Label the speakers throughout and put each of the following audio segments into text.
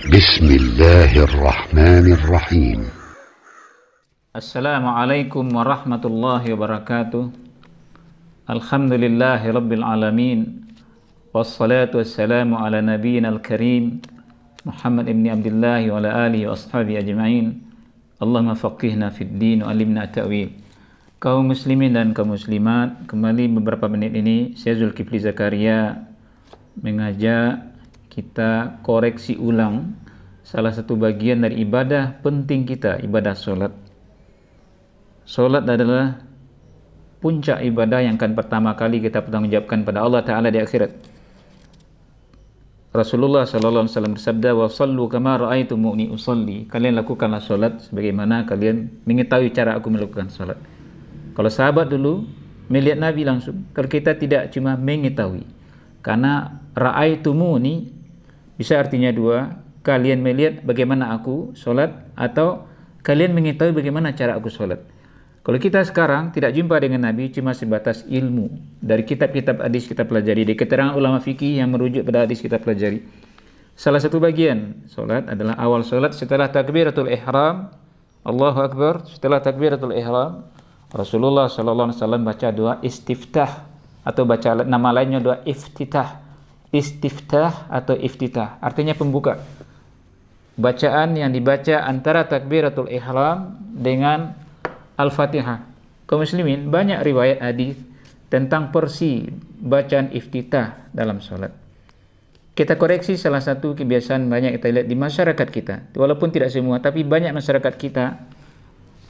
Speaker 1: بسم الله الرحمن الرحيم.
Speaker 2: السلام عليكم ورحمة الله وبركاته. الحمد لله رب العالمين، والصلاة والسلام على نبينا الكريم محمد بن عبد الله وعلى آله وأصحابه أجمعين. اللهم فقهنا في الدين وعلمنا التأويل. Kaum muslimin dan kaum muslimat, kembali beberapa menit ini saya Zulkifli Zakaria mengajak kita koreksi ulang salah satu bagian dari ibadah penting kita, ibadah solat. Solat adalah puncak ibadah yang akan pertama kali kita pertanggungjawabkan pada Allah Ta'ala di akhirat. Rasulullah SAW bersabda, wa sallu kama ra'aitumuni usalli. Kalian lakukanlah solat sebagaimana kalian mengetahui cara aku melakukan solat. Kalau sahabat dulu melihat Nabi langsung. Kalau kita tidak cuma mengetahui. Karena ra'aitumuni bisa artinya dua. Kalian melihat bagaimana aku solat, atau kalian mengetahui bagaimana cara aku solat. Kalau kita sekarang tidak jumpa dengan Nabi, cuma sebatas ilmu dari kitab-kitab hadis kita pelajari, dari keterangan ulama fikih yang merujuk pada hadis kita pelajari. Salah satu bagian solat adalah awal solat setelah takbiratul ihram, Allahu Akbar. Setelah takbiratul ihram, Rasulullah SAW baca doa istiftah, atau baca nama lainnya doa iftitah. Istiftah atau iftitah artinya pembuka. Bacaan yang dibaca antara takbiratul ihram dengan Al-Fatihah. Kaum muslimin, banyak riwayat hadis tentang porsi bacaan iftitah dalam salat. Kita koreksi salah satu kebiasaan banyak kita lihat di masyarakat kita. Walaupun tidak semua, tapi banyak masyarakat kita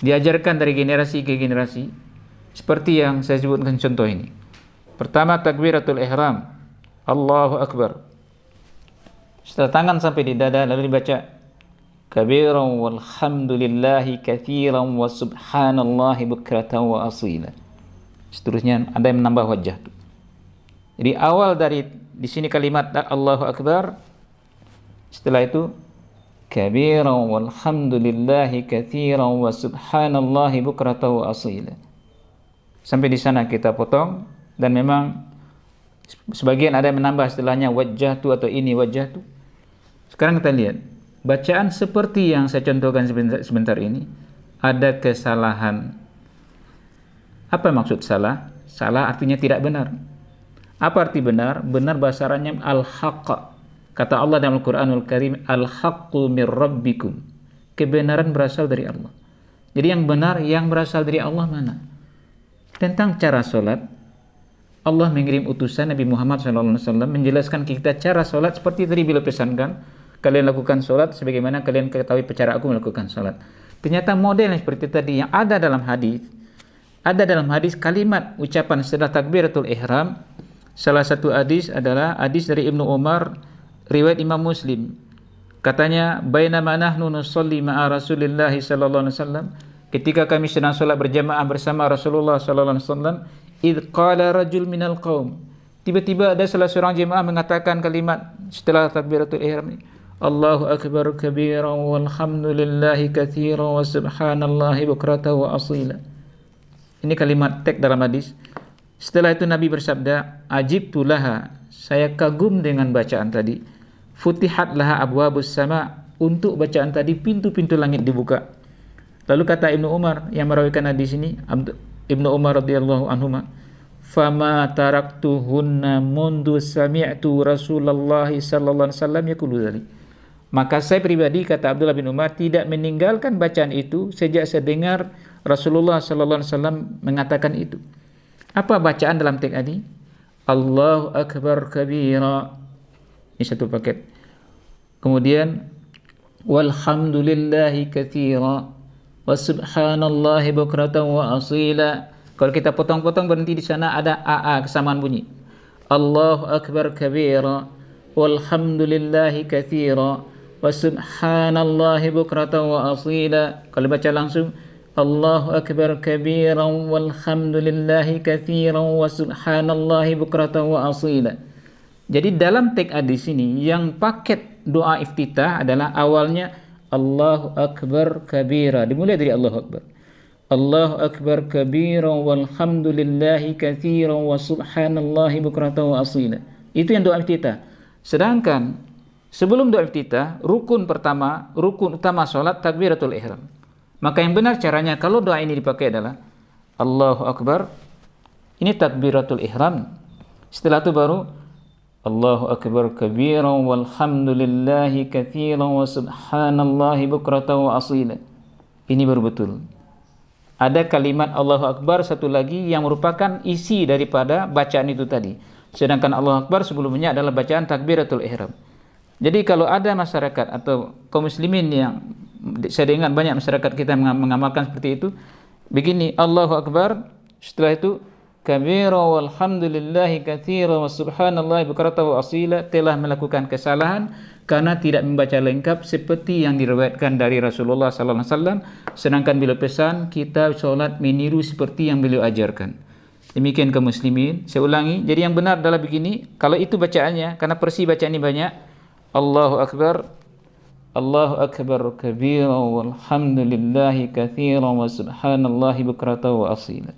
Speaker 2: diajarkan dari generasi ke generasi seperti yang saya sebutkan contoh ini. Pertama takbiratul ihram, Allahu Akbar. Setelah tangan sampai di dada lalu dibaca kabiran walhamdulillahi katsiran wa subhanallahi bukratan wa asila. Seterusnya ada yang menambah wajah. Jadi awal dari di sini kalimat Allahu Akbar, setelah itu kabiran walhamdulillahi katsiran wa subhanallahi bukratan wa asila. Sampai di sana kita potong, dan memang sebagian ada yang menambah setelahnya wajjahtu atau ini wajjahtu. Sekarang kita lihat bacaan seperti yang saya contohkan sebentar ini ada kesalahan. Apa maksud salah? Salah artinya tidak benar. Apa arti benar? Benar bahasa Arabnya al-haqq. Kata Allah dalam Al-Quranul Karim, al-haqqu mir rabbikum. Kebenaran berasal dari Allah. Jadi yang benar yang berasal dari Allah mana? Tentang cara solat, Allah mengirim utusan Nabi Muhammad SAW menjelaskan kita cara solat seperti tadi beliau pesankan, kalian lakukan solat sebagaimana kalian ketahui cara aku melakukan solat. Ternyata model yang seperti tadi yang ada dalam hadis, kalimat ucapan setelah takbiratul ihram. Salah satu hadis adalah hadis dari Ibnu Umar, riwayat Imam Muslim. Katanya, bainama nahnu nusalli ma'a Rasulillah sallallahu alaihi wasallam, ketika kami sedang salat berjamaah bersama Rasulullah sallallahu alaihi wasallam, idz qala rajul minal qaum, tiba-tiba ada salah seorang jemaah mengatakan kalimat setelah takbiratul ihram ini, Allahu akbar kabiran walhamdulillahi katsiran wa subhanallahi bukratan wa asila. Ini kalimat teks dalam hadis. Setelah itu Nabi bersabda, ajibtu laha, saya kagum dengan bacaan tadi. Futihat laha abwabus sama, untuk bacaan tadi pintu-pintu langit dibuka. Lalu kata Ibnu Umar yang merawikan hadis ini, Ibnu Umar radhiyallahu anhuma, fama taraktuhunna mundu sami'tu Rasulullah sallallahu alaihi wasallam yaqulu dzalik. Maka saya pribadi, kata Abdullah bin Umar, tidak meninggalkan bacaan itu sejak saya dengar Rasulullah sallallahu alaihi wasallam mengatakan itu. Apa bacaan dalam teks ini? Allahu akbar kabira. Ini satu paket. Kemudian walhamdulillahi katsira wa subhanallahi bukratan wa asila. Kalau kita potong-potong berhenti di sana ada AA kesamaan bunyi. Allahu akbar kabira walhamdulillahi katsira wa subhanallahi bukratan wa asila. Kalau baca langsung Allahu akbar kabiran walhamdulillahi katsiran wa subhanallahi bukratan wa asila. Jadi dalam teks hadis ini yang paket doa iftitah adalah awalnya Allahu akbar kabira, dimulai dari Allahu akbar. Allahu akbar kabiran walhamdulillahi katsiran wa subhanallahi bukratan wa asila. Itu yang doa iftitah. Sedangkan Sebelum doa iftitah, rukun utama salat takbiratul ihram. Maka yang benar caranya kalau doa ini dipakai adalah Allahu Akbar. Ini takbiratul ihram. Setelah itu baru Allahu Akbar kabiran walhamdulillahi katsiran wa subhanallahi bukratan wa asila. Ini baru betul. Ada kalimat Allahu Akbar satu lagi yang merupakan isi daripada bacaan itu tadi. Sedangkan Allahu Akbar sebelumnya adalah bacaan takbiratul ihram. Jadi kalau ada masyarakat atau kaum muslimin yang saya dengar banyak masyarakat kita mengamalkan seperti itu, begini, Allahu Akbar, setelah itu kabira walhamdulillahi katsiran wa subhanallahi bukratan wa asila, telah melakukan kesalahan karena tidak membaca lengkap seperti yang diriwayatkan dari Rasulullah sallallahu alaihi wasallam, sedangkan beliau pesan kita solat meniru seperti yang beliau ajarkan. Demikian kaum muslimin, saya ulangi, jadi yang benar adalah begini, kalau itu bacaannya, karena persi bacaan ini banyak, Allahu Akbar kabira walhamdulillahi katsiran wa subhanallahi bukratan wa asila.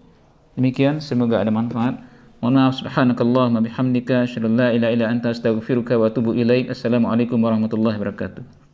Speaker 2: Demikian, semoga ada manfaat. Mohon maaf, subhanakallahumma bihamdika asyhadu an la ilaha illa anta astaghfiruka wa atubu ilaik. Assalamualaikum warahmatullahi wabarakatuh.